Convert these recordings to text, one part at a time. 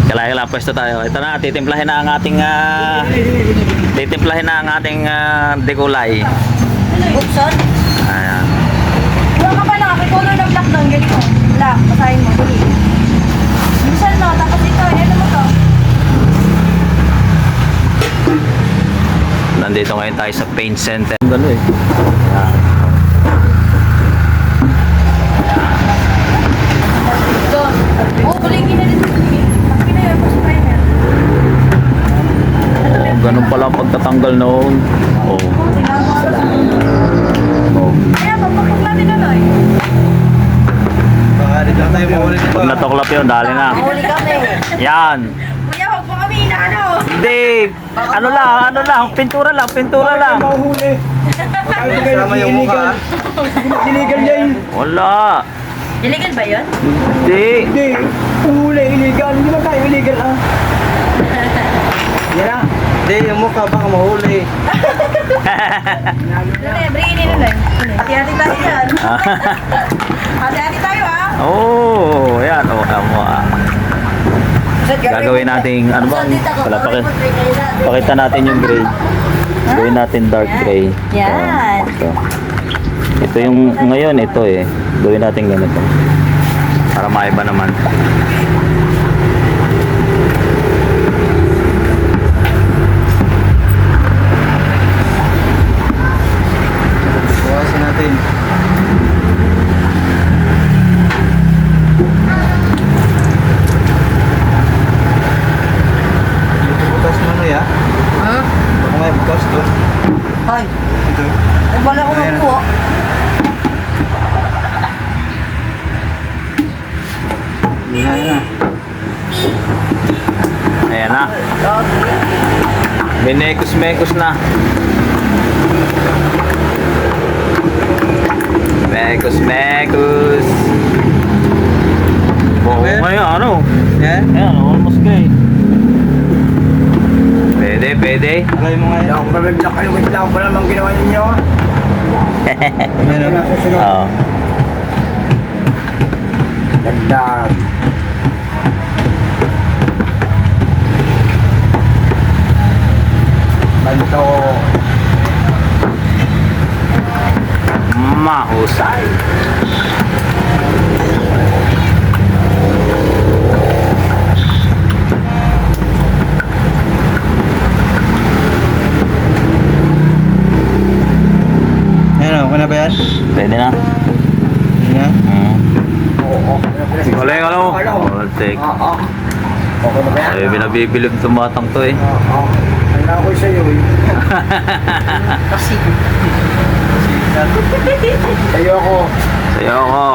Kala pwesto tayo. Ito na, titimplahin na ang ating dekulay. Buksan? Ayan. Wala ka pa lang, may color na black doon, ganito. Black, basahin mo, dali. Buksan mo, tapos ito, ano mo to? Nandito ngayon tayo sa paint center. Gano'n eh. Ayan. Ito. Oh, kuligin na rin. Tapos na yun, sa primer. Ganun pala ang pagtatanggal noon. Oh. Kaya, pagpapag natin ano eh. Baka rin lang tayo mahuli dito. Pag natuklap yun, dali na. Mahuli kami. Yan. Kuya, huwag mo kami inaano. Hindi. Ano lang. Pintura lang. Mahuli. Kasama yung mukha. Illegal yan. Wala. Illegal ba yun? Hindi. Hindi. Uhuli. Illegal. Hindi ba tayo illegal ah? Yan ah. Hindi, yung mukha baka mahuli. Bringin nila lang. Hati-hati tayo yan. Hati-hati tayo ah. Oh, yan. Oh, amo. Gagawin nating ano ba? Pakita natin yung gray. Gawin natin dark gray. Yan. Ito yung ngayon ito eh. Gawin natin ganito. Para maiba naman. Bukasin natin. Bukas mo ano ya? Ha? Baka may bukas to. Ay, Ito. ay wala ko Ayan. magkuha. Yan na. Ayan na. Binekos-mekos na. Mekos. Oo, Okay. ngayon ano? Yan. Ayan, almost gray. Pwede. Alay mo ngayon. Ako babagdak kayo. Wait lang pa naman ginawa ninyo. Yan o. Oo. Dagdag. Banto. Mahusay. Yan o. Kaya ba yan? Pwede na. Yan. Oo. Galing ano? Oh, take. Oo. Okay na ba yan? Ay, binabibilib itong batang to eh. Oo. Kaya ako sa'yo eh. Kasi. Sa'yo ako. Sa'yo ako.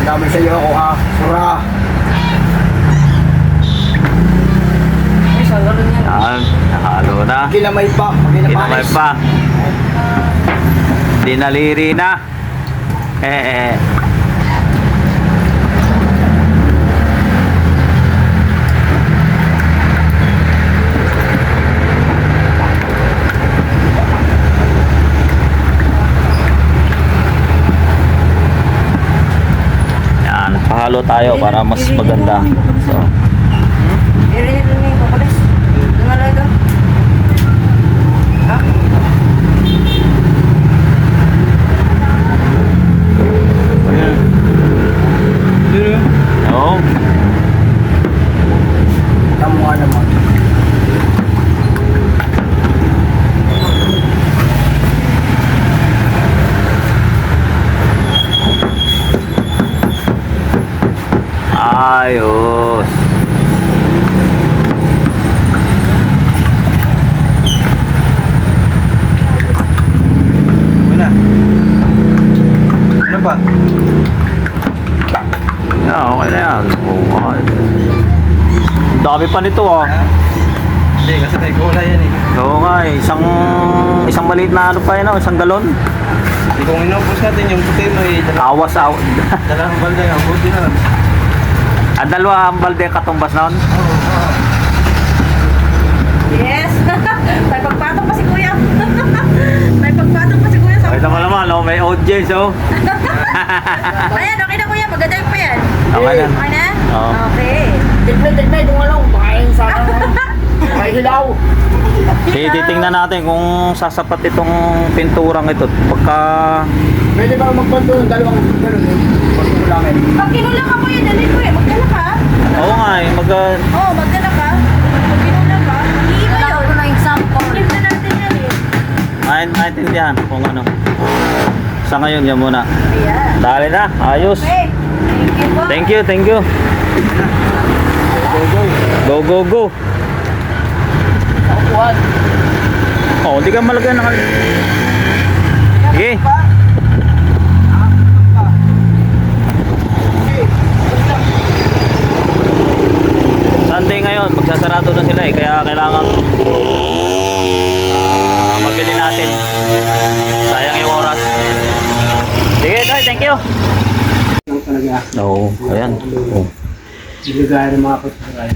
Dami sa'yo ako ha. Sura. Ay, sagalo niya. Yan. Nakahalo na. Ginamay pa. Kinamay pa. Dinaliri na. Yan. Pahalo tayo para mas maganda. So, Irinig lang yung kukulis. Nangalay ka. Ha? oh. Tama naman. Ayos. Ano? Ano pa? Yeah, okay na yan. Oh, okay. Dami pa nito ah. Hindi, kasi may gulay yan eh. Oo nga eh. Isang maliit na ano pa yun, oh, isang galon. Hindi kung inubos natin yung puti mo eh. Awas. Dalawang balde ang buti na. Ang dalawa ang balde katumbas noon. Yes! May pagpatong pa si Kuya. May pagpatong pa si Kuya sa... Ay, tama naman, oh, may audience, oh. Ayan, okay na Kuya. Maganda pa yan. Okay na. Okay na? Oo. Okay. Tignan, Titingnan natin kung sasapat itong pinturang ito. Pagka Pwede ba magpanto ng dalawang gano'n eh? Pagkulangin. Pag kinulang ka po yun, dali ko eh. Magdala ka. oo nga eh, Oo, magdala ka. Pag kinulang ka, iiba yun. Wala na example. Iiba na natin yan eh. maintindihan kung ano. Sa ngayon, yan muna. Ayan. Dali na, ayos. Okay. Thank you po. Thank you, thank you. Go, go, go. Upuan. Oh, hindi ka malagyan ng... Sige. Sunday ngayon, magsasarado na sila eh, kaya kailangan mabili natin. Sayang yung oras. Sige, Toy, thank you. Ang talaga. Oo, ayan. Oh. Nilagay ng mga pagkakalay.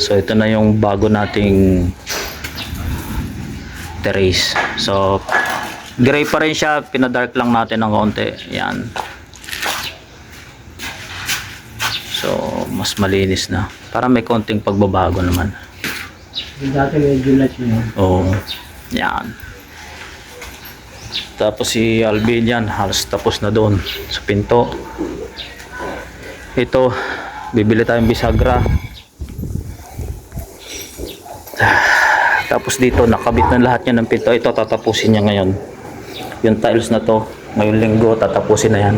So ito na yung bago nating terrace. So gray pa rin siya, pinadark lang natin ng konti. Yan. So mas malinis na. Para may konting pagbabago naman. Yung dati medyo light yun. Oo. Yan. Tapos si Alvin yan, halos tapos na doon sa pinto. Ito, bibili tayong bisagra. Tapos dito, nakabit na lahat niya ng pinto. Ito, tatapusin niya ngayon. Yung tiles na to, ngayong linggo, tatapusin na yan.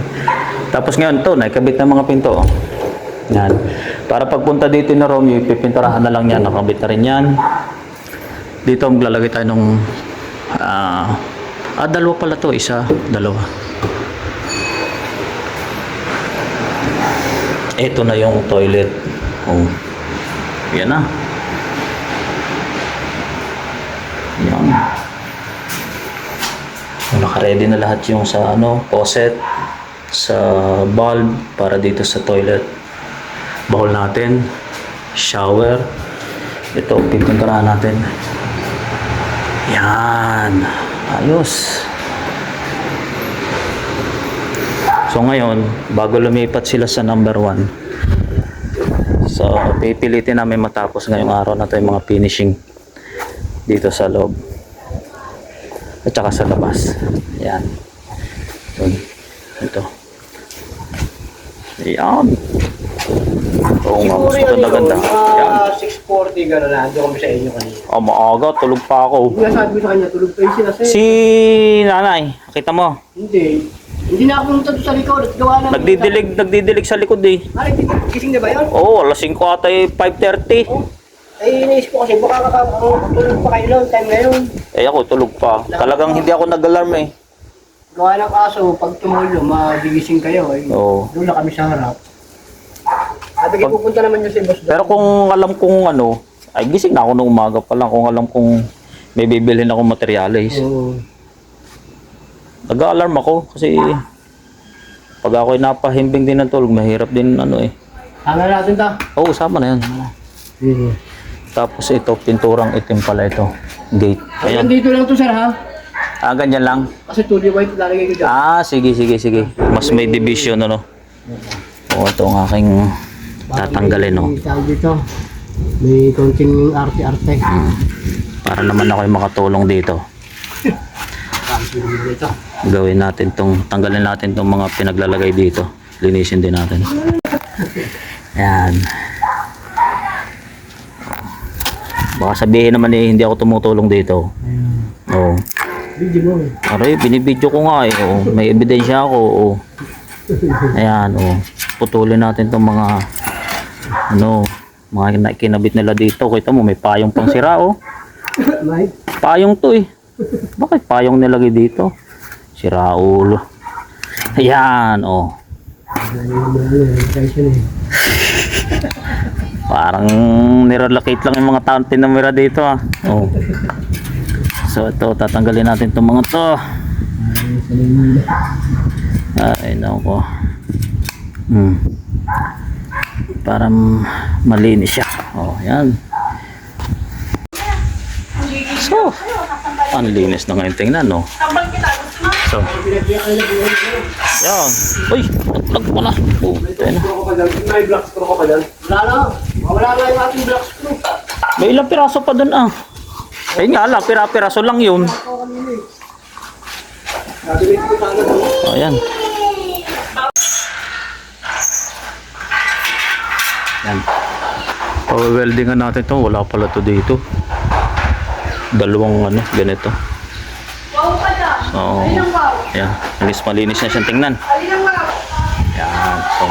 Tapos ngayon to, nakabit na mga pinto. Oh. Yan. Para pagpunta dito na Romeo, ipipinturahan na lang yan. Nakabit na rin yan. Dito, maglalagay tayo ng dalawa pala to. Isa, dalawa. Ito na yung toilet. Oh. Yan na. Yan. Naka-ready na lahat yung sa faucet, sa bulb para dito sa toilet. Bowl natin, shower. Ito, pipinturahan natin. Yan. Ayos. So ngayon, bago lumipat sila sa number 1, so pipilitin namin matapos ngayong araw na to yung mga finishing dito sa loob at saka sa labas. Yan. So, ito. Yan. Oo nga, mas maganda. Yan. 6:40 gano'n na. Hindi kami sa inyo kanina. Maaga, tulog pa ako. Hindi sabi ko sa kanya, tulog pa yun sila sa'yo. Si nanay, kita mo, Hindi. Hindi na ako pumunta doon sa likod at gawa na. nagdidilig sa likod eh. Ay, gising na ba yun? Oo, alas 5 ata eh, 5:30. Ay, iniisip ko kasi baka tulog pa kayo noon, time na yun. Eh ako, tulog pa. Talagang hindi ako nag-alarm eh. Gawa ng kaso, pag tumulo, magigising kayo. Eh. Oo. Doon na kami sa harap. Sabi kayo, pupunta naman yung si boss doon. Pero kung alam kong ay gising na ako nung umaga pa lang kung alam kong may bibilhin akong materyales. Oo. Nag-alarm ako kasi pag ako'y napahimbing din ng tulog, mahirap din eh. Tama natin ta. Oo, sama na yan. Tapos ito, pinturang itim pala ito. Gate. Ayan, Ayan. dito lang to sir ha. Ganyan lang. Kasi tuloy white lalagay ko dyan. Sige. Mas may division Oo, ito ang aking tatanggalin Tawag dito. May konting arte-arte. Para naman ako'y makatulong dito. Dito. Gawin natin tanggalin natin tong mga pinaglalagay dito. Linisin din natin. Ayan. Baka sabihin naman hindi ako tumutulong dito. Oo. Video mo eh. Aray, binibidyo ko nga eh. Oo. May ebidensya ako. Oo. Ayan, oo. Putulin natin tong mga mga kinabit nila dito. Kita mo, may payong pang sira May? Payong to eh. Bakit payong nilagay dito? Sira ulo. Ayan, Parang nirelocate lang yung mga taong tinamira dito So ito, tatanggalin natin itong mga to. Ay, nako. Para malinis siya. Yan. So, ang linis na ngayon tingnan, Tambal kita, gusto mo? So, yan. Uy, naglag pa na. Ito na. May black screw ko pa dyan. Wala na. Wala na yung ating black screw. May ilang piraso pa dun Ayun nga lang, pira-piraso lang yun. Nabili ko sana ito. O, ayan. Yan. Pa-weldingan natin to. Wala pala to dito. Dalawang ano, ganito. Wow ka na. Oo. Alin ang wow? Ayan. Malinis na siyang tingnan. Alin ang wow? Yan. So,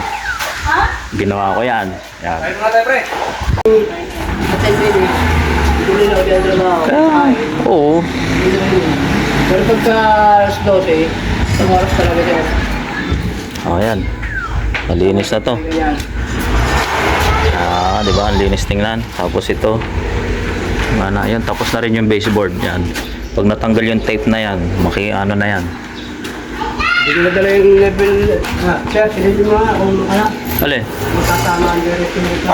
Ha? ginawa ko yan. Yan. Ayun nga tayo, pre. Tuloy na ulit ang trabaho. Oo. Pero pagka alas 12, isang oras talaga siya. O, ayan. Malinis na to. Ganyan. Di ba? Ang linis tingnan. Tapos ito. Ano, yan. Tapos na rin yung baseboard. Yan. Pag natanggal yung tape na yan, ano na yan. Hindi ko nadala yung level. Sir, sinigil mo nga kung ano. Alin? Magkasama ang direct yung ito.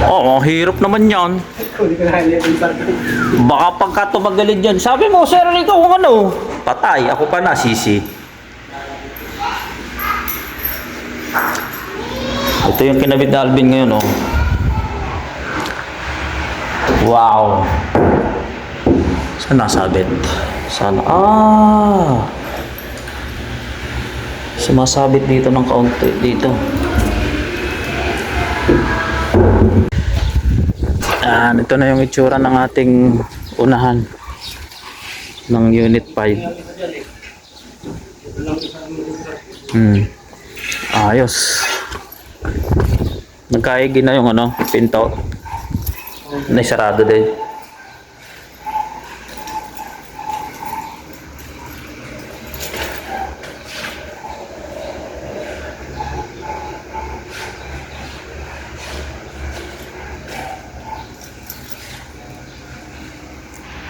Oo, ang hirap naman yan. Hindi ko na level parking. Baka pagka tumagalit yan. Sabi mo, sir, ikaw kung ano? Patay. Ako pa na, sisi. Ito yung kinabit na Alvin ngayon, oh. Wow. Saan nasabit? Sana. Sumasabit dito ng kaunti. Dito. Ito na yung itsura ng ating unahan ng Unit 5. Ayos. Nagkaigi na yung ano, pinto. Naisarado din.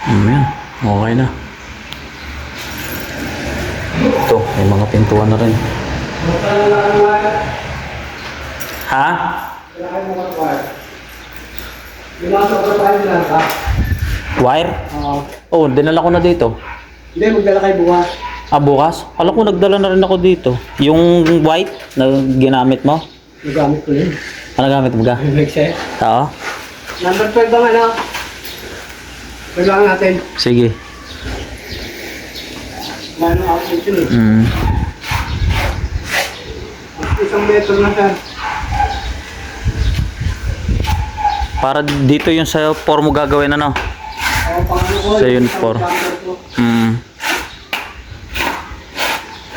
Ayan, okay na. Ito, may mga pintuan na rin. Ha? Wire? Oh, dinala ko na dito. Hindi, magdala kayo bukas. Bukas? Alam ko nagdala na rin ako dito. Yung white na ginamit mo? Nagamit ko yun. Ano gamit mo ga? Nag-set. Oo. Number 12 bang ano? Kailangan natin. Sige. Ano outlet yun eh. Mm. Isang metro na siya. Para dito yung sa 4 mo gagawin ano? Sa Unit 4.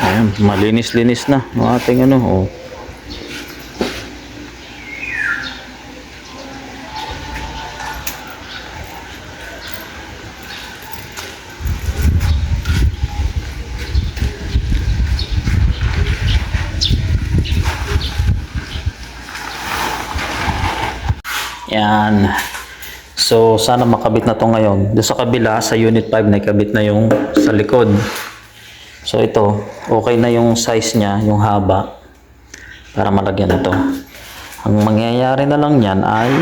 Ayan, malinis-linis na yung ating ano. Oh. Yan. So, sana makabit na to ngayon. Doon sa kabila, sa Unit 5, nakabit na yung sa likod. So, ito, okay na yung size niya, yung haba, para malagyan na to. Ang mangyayari na lang yan ay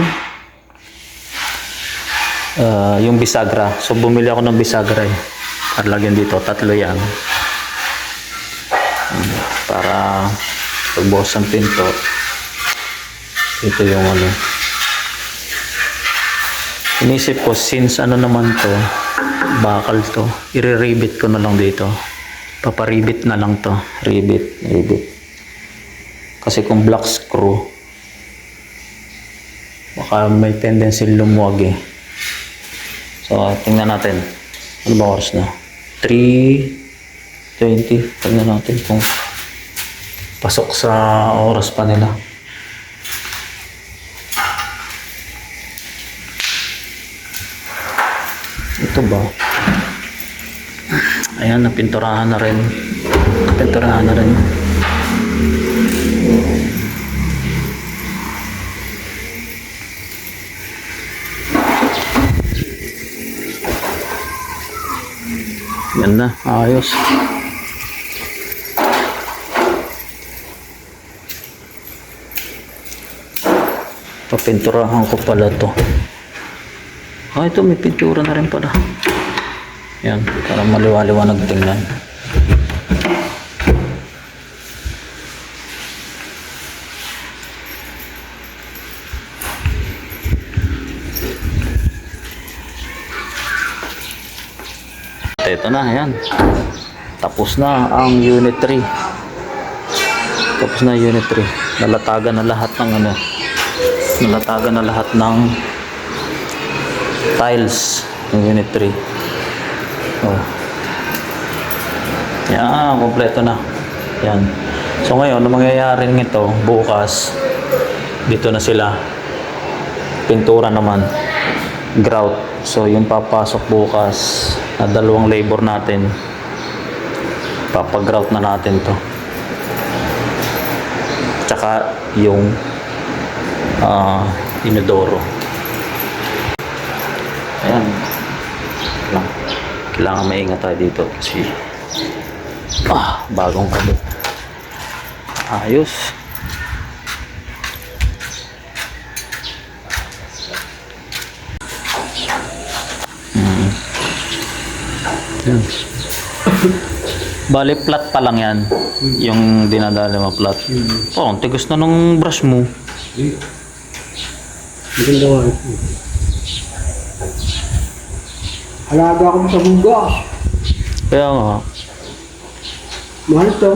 yung bisagra. So, bumili ako ng bisagra eh. Para lagyan dito, 3 yan. Para pagbuhos ng pinto, ito yung ano. Inisip ko, since ano naman to, bakal to, i-ribbit ko na lang dito. Paparibit na lang to. Ribbit. Kasi kung black screw, baka may tendency lumuwag eh. So, tingnan natin. Ano ba oras na? 3:20. Tingnan natin kung pasok sa oras pa nila. Ito ba? Ayan, napinturahan na rin. Napinturahan na rin. Yan na, ayos. Papinturahan ko pala to. Ito may pintura na rin pala. Yan, para maliwaliwanag tingnan. Kompleto na, ayan. Tapos na ang unit 3. Tapos na unit 3. Nalatagan na lahat ng ano. Nalatagan na lahat ng tiles ng unit 3. Oh. Yan, kompleto na. Yan. So ngayon, ang mangyayari nito, bukas, dito na sila. Pintura naman. Grout. So yung papasok bukas na 2 labor natin, papagrout na natin to. Tsaka yung inodoro. Ayan. Kailangan maingat tayo dito kasi bagong kabit. Ayos. Yan. Bale, flat pa lang yan. Yung dinadala mo flat. Oh, ang tigas na nung brush mo. Maganda nga ito. Alaga ako sa bugas. Kaya nga. Mahal to.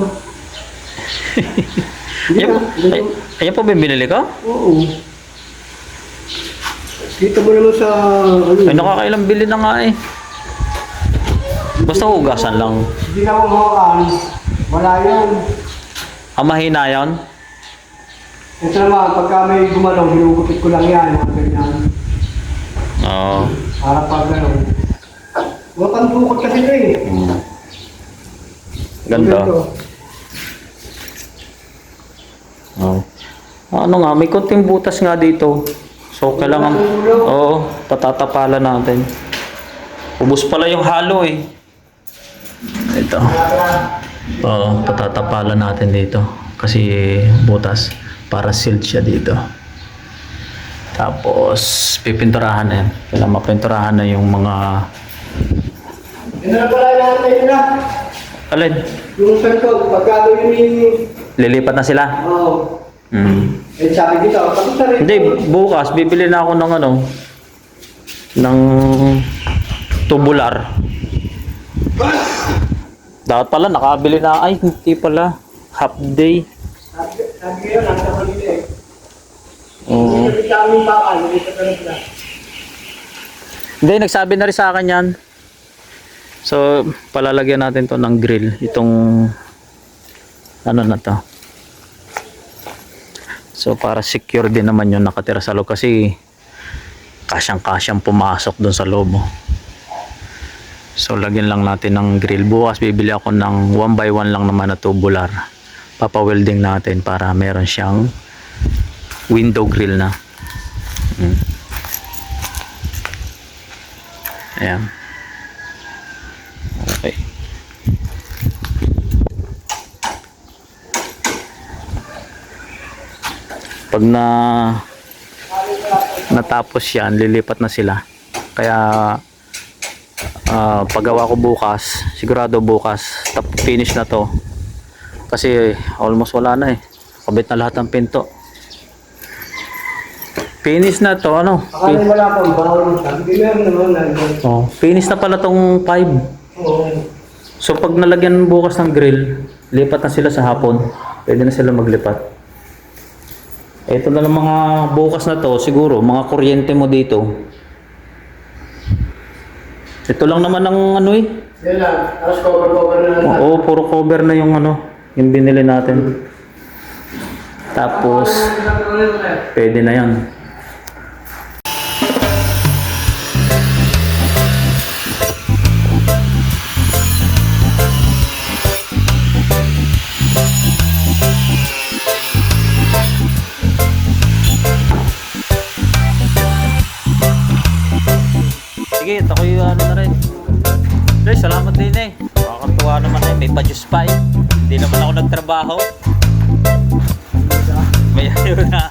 Ayan po ba binili ka? Oo. Kita mo naman sa ano. Ay, nakakailang bili na nga eh. Basta hugasan lang. Hindi na ako hawakan. Wala yan. Mahina yan? Ito naman, pagka may gumalaw, hinugupit ko lang yan. Mga ganyan. Oo. Para pag gano'n. Huwag kang bukot kasi ito eh. Ganda. Oh. Ano nga, may konting butas nga dito. So, kailangan, oo, patatapalan natin. Ubus pala yung halo eh. Ito. Oo, patatapalan natin dito. Kasi butas. Para sealed siya dito. Tapos, pipinturahan na yan. Kailangan mapinturahan na yung mga... Yan na pala natin na. Alin? Yung sento, pagkado yun yung... Lilipat na sila? Oo. Mm. Eh sabi dito, tapos na rin. Hindi, bukas bibili na ako ng ano, ng tubular. Dapat pala nakabili na, ay hindi pala, half day. Sabi ko yun, nasa kanila eh. Oo. Hindi sa aming bakal, hindi sa kanila sila. Hindi, nagsabi na rin sa akin yan. So, palalagyan natin to ng grill, itong ano na to. So, para secure din naman yung nakatira sa loob kasi kasyang-kasyang pumasok doon sa loob. So, lagyan lang natin ng grill. Bukas, bibili ako ng 1x1 lang naman na tubular. Papa-welding natin para meron siyang window grill na. Ayan. Okay. Pag natapos yan, lilipat na sila. Kaya paggawa ko bukas, sigurado bukas finish na to. Kasi almost wala na eh. Kabit na lahat ng pinto. Finish na to, ano? Akala wala akong bawal. Sabi ko meron naman na. Oh, finish na pala tong 5. Oo. So pag nalagyan bukas ng grill, lipat na sila sa hapon. Pwede na sila maglipat. Ito na lang mga bukas na to, siguro mga kuryente mo dito. Ito lang naman ang ano eh. Yan lang. Tapos cover na lang. Oo, puro cover na yung ano, yung binili natin. Tapos pwede na yan. Sige, ako yung ano na rin. Guys, salamat din eh. Nakakatuwa naman eh. May pa-juice pa eh. Hindi naman ako nagtrabaho. May ayaw na.